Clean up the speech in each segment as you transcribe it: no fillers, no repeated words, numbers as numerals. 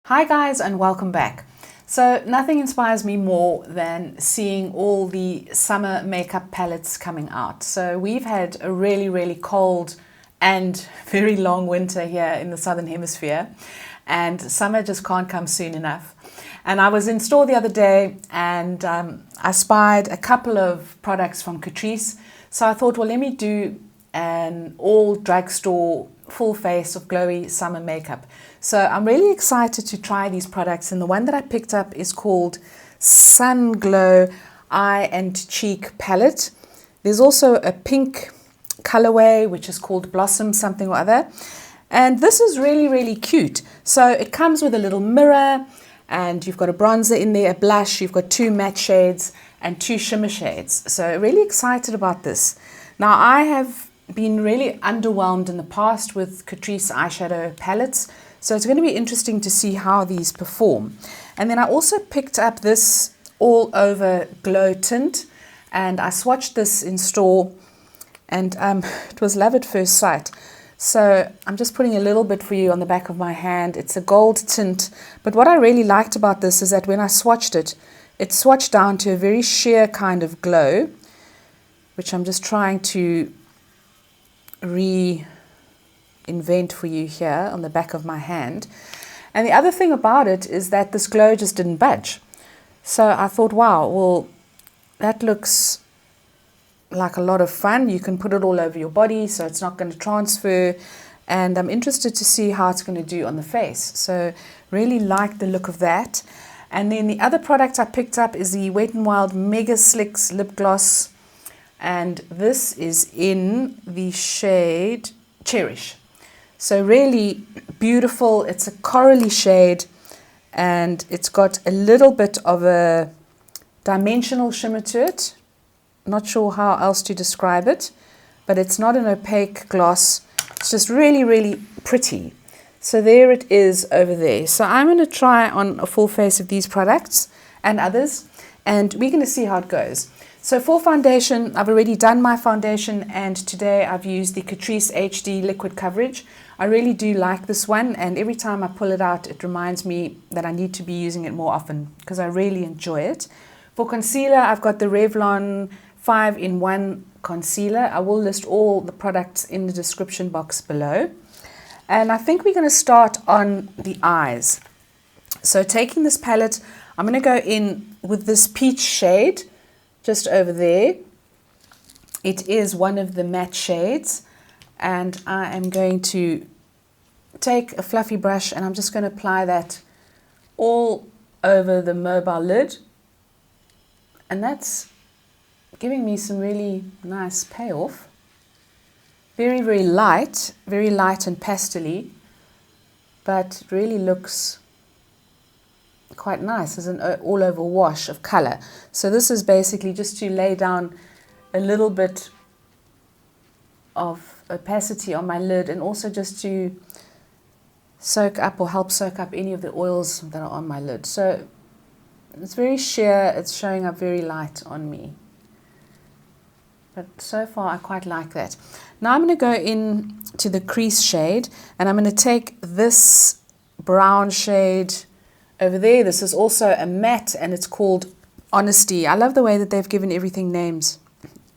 Hi guys, and welcome back. So nothing inspires me more than seeing all the summer makeup palettes coming out. So we've had a really cold and very long winter here in the Southern Hemisphere, and summer just can't come soon enough. And I was in store the other day and I spied a couple of products from Catrice. So I thought, well, let me do an all drugstore full face of glowy summer makeup. So I'm really excited to try these products, and the one that I picked up is called Sun Glow Eye and Cheek Palette. There's also a pink colorway which is called Blossom something or other, and this is really cute. So it comes with a little mirror, and you've got a bronzer in there, a blush, you've got 2 matte shades and 2 shimmer shades. So really excited about this. Now I have been really underwhelmed in the past with Catrice eyeshadow palettes, so it's going to be interesting to see how these perform. And then I also picked up this all over glow tint, and I swatched this in store, and it was love at first sight. So I'm just putting a little bit for you on the back of my hand. It's a gold tint, but what I really liked about this is that when I swatched it, it swatched down to a very sheer kind of glow, which I'm just trying to reinvent for you here on the back of my hand. And the other thing about it is that this glow just didn't budge. So I thought, wow, well, that looks like a lot of fun. You can put it all over your body, so it's not going to transfer, and I'm interested to see how it's going to do on the face. So really like the look of that. And then the other product I picked up is the Wet n Wild Mega Slicks lip gloss, and this is in the shade Cherish. So really beautiful. It's a corally shade, and it's got a little bit of a dimensional shimmer to it. Not sure how else to describe it, but it's not an opaque gloss. It's just really pretty. So there it is over there. So I'm going to try on a full face of these products and others, and we're going to see how it goes. So for foundation, I've already done my foundation, and today I've used the Catrice HD Liquid Coverage. I really do like this one, and every time I pull it out, it reminds me that I need to be using it more often because I really enjoy it. For concealer, I've got the Revlon 5-in-1 concealer. I will list all the products in the description box below. And I think we're going to start on the eyes. So taking this palette, I'm going to go in with this peach shade just over there. It is one of the matte shades, and I am going to take a fluffy brush and I'm just going to apply that all over the mobile lid, and that's giving me some really nice payoff. Very light and pastel-y, but really looks quite nice as an all-over wash of color. So this is basically just to lay down a little bit of opacity on my lid, and also just to soak up or help soak up any of the oils that are on my lid. So it's very sheer, it's showing up very light on me. But so far I quite like that. Now I'm going to go in to the crease shade, and I'm going to take this brown shade over there. This is also a matte, and it's called Honesty. I love the way that they've given everything names.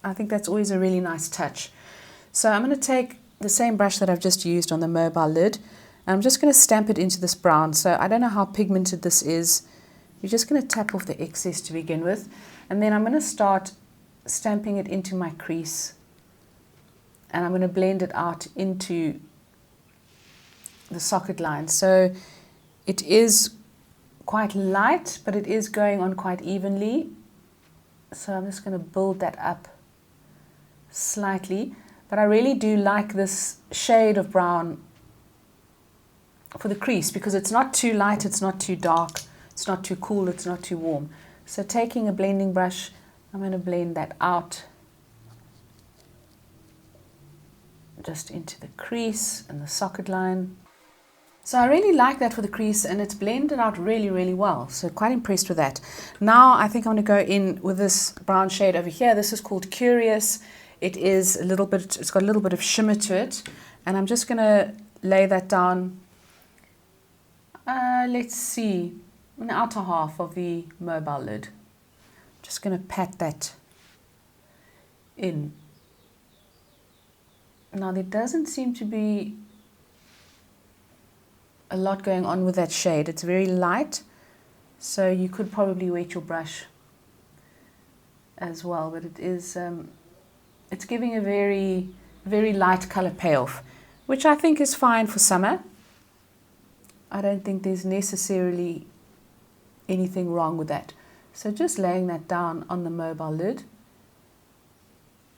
I think that's always a really nice touch. So I'm going to take the same brush that I've just used on the mobile lid, and I'm just going to stamp it into this brown. So I don't know how pigmented this is. You're just going to tap off the excess to begin with, and then I'm going to start stamping it into my crease, and I'm going to blend it out into the socket line. So it is quite light, but it is going on quite evenly. So I'm just going to build that up slightly, but I really do like this shade of brown for the crease because it's not too light, it's not too dark, it's not too cool, it's not too warm. So taking a blending brush, I'm going to blend that out just into the crease and the socket line. So I really like that for the crease, and it's blended out really well. So quite impressed with that. Now I think I'm going to go in with this brown shade over here. This is called Curious. It is a little bit, it's got a little bit of shimmer to it, and I'm just going to lay that down Let's see, an outer half of the mobile lid. Just going to pat that in. Now there doesn't seem to be a lot going on with that shade. It's very light, so you could probably wet your brush as well, but it is it's giving a very light color payoff, which I think is fine for summer. I don't think there's necessarily anything wrong with that. So just laying that down on the mobile lid,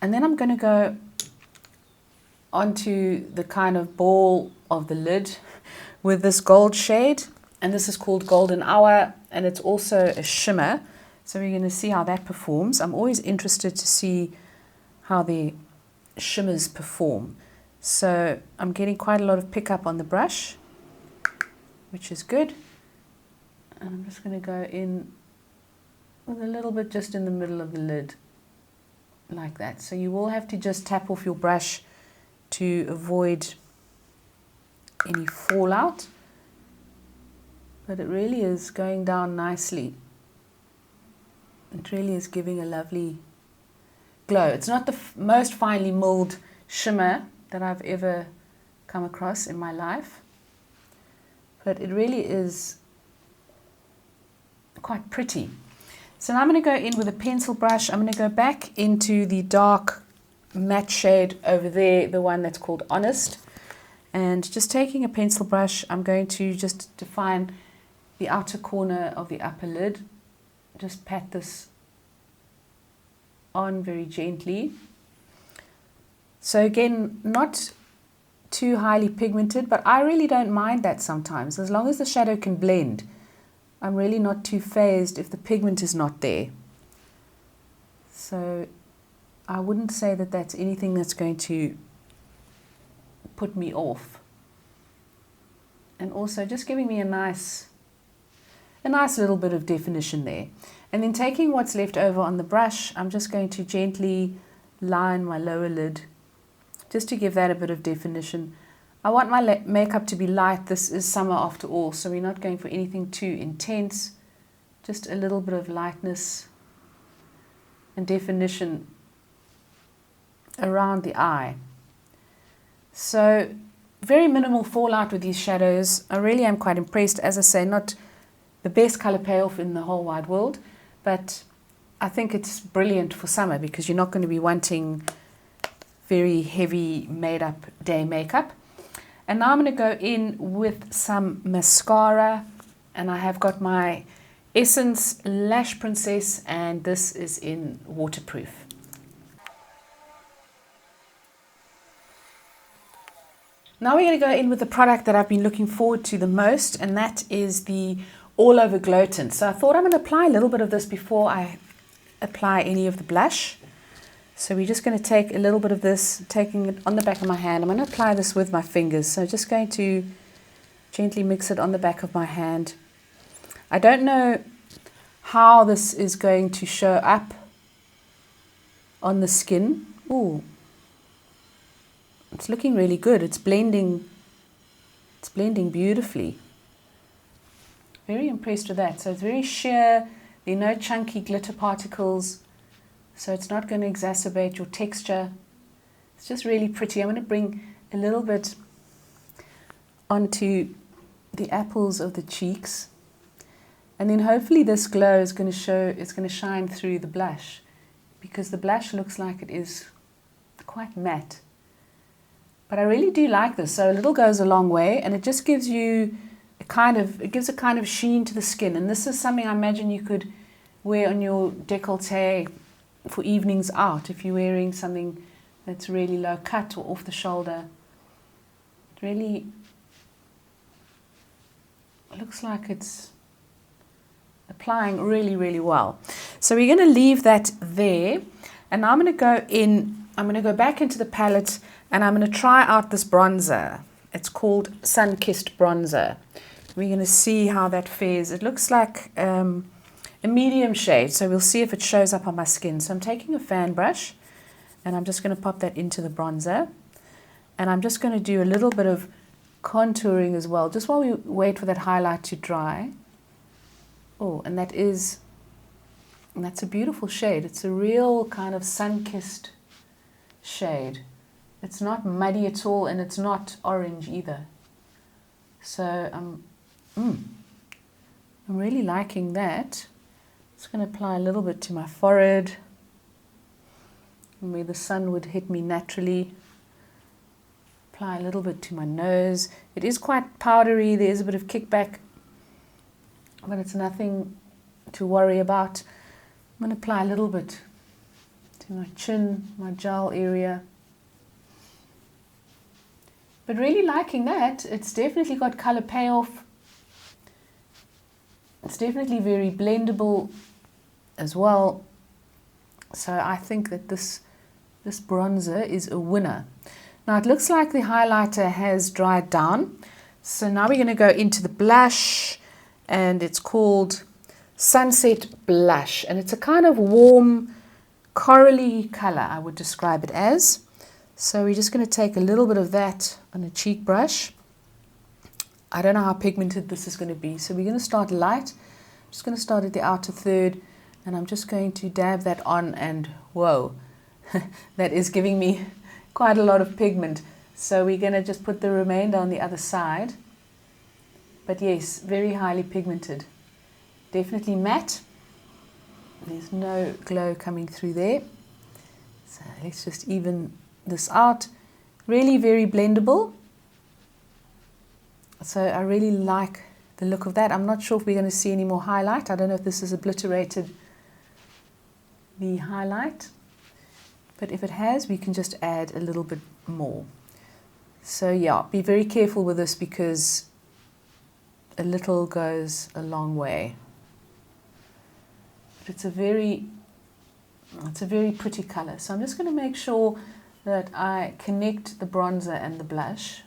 and then I'm going to go onto the kind of ball of the lid with this gold shade, and this is called Golden Hour, and it's also a shimmer. So we're going to see how that performs. I'm always interested to see how the shimmers perform. So I'm getting quite a lot of pickup on the brush, which is good. And I'm just going to go in with a little bit just in the middle of the lid, like that. So you will have to just tap off your brush to avoid any fallout. But it really is going down nicely. It really is giving a lovely glow. It's not the most finely milled shimmer that I've ever come across in my life, but it really is quite pretty. So now I'm going to go in with a pencil brush. I'm going to go back into the dark matte shade over there, the one that's called Honest, and just taking a pencil brush, I'm going to just define the outer corner of the upper lid. Just pat this on very gently. So again, not too highly pigmented, but I really don't mind that sometimes. As long as the shadow can blend, I'm really not too phased if the pigment is not there. So I wouldn't say that that's anything that's going to put me off. And also just giving me a nice little bit of definition there. And then taking what's left over on the brush, I'm just going to gently line my lower lid just to give that a bit of definition. I want my makeup to be light. This is summer after all, so we're not going for anything too intense. Just a little bit of lightness and definition around the eye. So very minimal fallout with these shadows. I really am quite impressed. As I say, not the best color payoff in the whole wide world, but I think it's brilliant for summer because you're not going to be wanting very heavy made up day makeup. And now I'm going to go in with some mascara, and I have got my Essence Lash Princess, and this is in waterproof. Now we're going to go in with the product that I've been looking forward to the most, and that is the All Over Glow Tint. So I thought I'm going to apply a little bit of this before I apply any of the blush. So we're just going to take a little bit of this, taking it on the back of my hand. I'm going to apply this with my fingers. So just going to gently mix it on the back of my hand. I don't know how this is going to show up on the skin. Ooh, it's looking really good. It's blending beautifully. Very impressed with that. So it's very sheer. There are no chunky glitter particles. So it's not going to exacerbate your texture. It's just really pretty. I'm going to bring a little bit onto the apples of the cheeks. And then hopefully this glow is going to show, it's going to shine through the blush, because the blush looks like it is quite matte. But I really do like this. So a little goes a long way, and it just gives you it gives a kind of sheen to the skin. And this is something I imagine you could wear on your décolleté for evenings out if you're wearing something that's really low cut or off the shoulder. It really looks like it's applying really, really well. So we're going to leave that there, and now I'm going to go back into the palette, and I'm going to try out this bronzer. It's called Sun Kissed Bronzer. We're going to see how that fares. It looks like a medium shade, so we'll see if it shows up on my skin. So I'm taking a fan brush, and I'm just going to pop that into the bronzer, and I'm just going to do a little bit of contouring as well, just while we wait for that highlight to dry. Oh, and that's a beautiful shade. It's a real kind of sun-kissed shade. It's not muddy at all, and it's not orange either. So I'm really liking that. Just going to apply a little bit to my forehead, where the sun would hit me naturally. Apply a little bit to my nose. It is quite powdery. There is a bit of kickback, but it's nothing to worry about. I'm going to apply a little bit to my chin, my jowl area. But really liking that. It's definitely got color payoff. It's definitely very blendable as well. So I think that this bronzer is a winner. Now it looks like the highlighter has dried down. So now we're going to go into the blush, and it's called Sunset Blush. And it's a kind of warm, corally color, I would describe it as. So we're just going to take a little bit of that on a cheek brush. I don't know how pigmented this is going to be. So we're going to start light. I'm just going to start at the outer third, and I'm just going to dab that on, and whoa, that is giving me quite a lot of pigment. So we're going to just put the remainder on the other side. But yes, very highly pigmented. Definitely matte. There's no glow coming through there. So let's just even this out. Really very blendable. So I really like the look of that. I'm not sure if we're going to see any more highlight. I don't know if this has obliterated the highlight. But if it has, we can just add a little bit more. So yeah, be very careful with this because a little goes a long way. But it's a very pretty color. So I'm just going to make sure that I connect the bronzer and the blush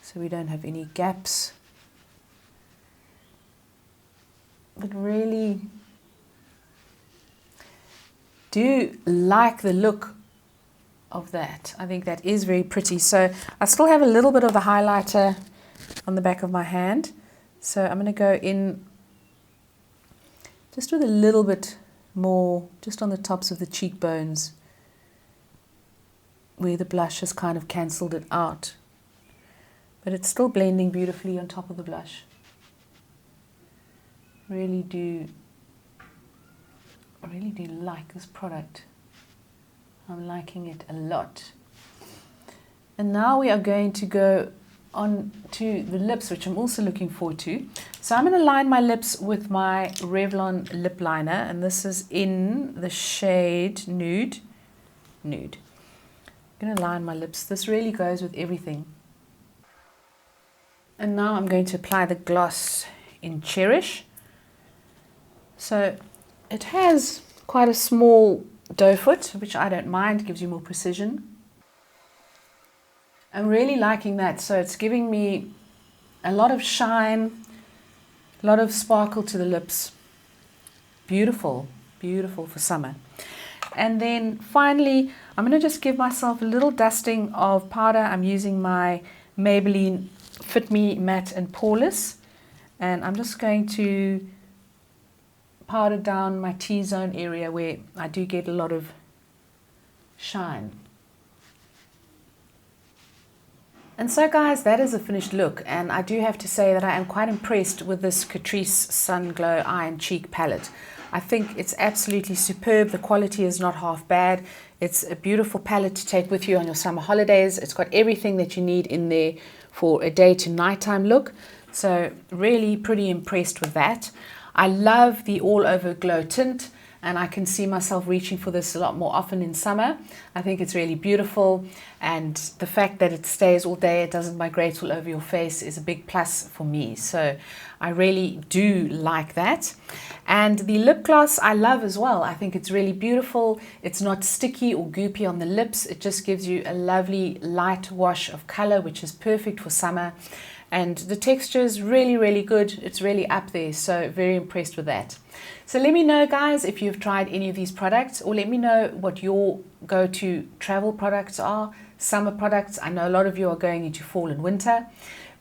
so we don't have any gaps. But really do like the look of that. I think that is very pretty. So I still have a little bit of the highlighter on the back of my hand. So I'm going to go in just with a little bit more, just on the tops of the cheekbones, where the blush has kind of cancelled it out. But it's still blending beautifully on top of the blush. Really do like this product. I'm liking it a lot. And now we are going to go on to the lips, which I'm also looking forward to. So I'm going to line my lips with my Revlon lip liner, and this is in the shade Nude. I'm going to line my lips. This really goes with everything. And now I'm going to apply the gloss in Cherish. So it has quite a small doe foot, which I don't mind, gives you more precision. I'm really liking that. So it's giving me a lot of shine, a lot of sparkle to the lips. Beautiful, beautiful for summer. And then finally, I'm going to just give myself a little dusting of powder. I'm using my Maybeline Fit Me Matte and Poreless. And I'm just going to powder down my T-zone area where I do get a lot of shine. And so guys, that is a finished look, and I do have to say that I am quite impressed with this Catrice Sun Glow Eye and Cheek palette. I think it's absolutely superb. The quality is not half bad. It's a beautiful palette to take with you on your summer holidays. It's got everything that you need in there for a day to nighttime look. So really pretty impressed with that. I love the all over glow tint, and I can see myself reaching for this a lot more often in summer. I think it's really beautiful, and the fact that it stays all day, it doesn't migrate all over your face, is a big plus for me. So I really do like that. And the lip gloss I love as well. I think it's really beautiful. It's not sticky or goopy on the lips. It just gives you a lovely light wash of color, which is perfect for summer. And the texture is really, really good. It's really up there. So very impressed with that. So let me know, guys, if you've tried any of these products, or let me know what your go-to travel products are. summer products. I know a lot of you are going into fall and winter,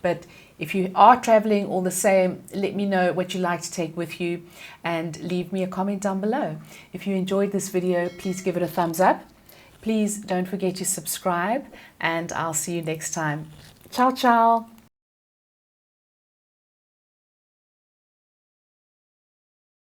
but if you are traveling all the same, let me know what you like to take with you and leave me a comment down below. If you enjoyed this video, please give it a thumbs up. Please don't forget to subscribe, and I'll see you next time. Ciao, ciao.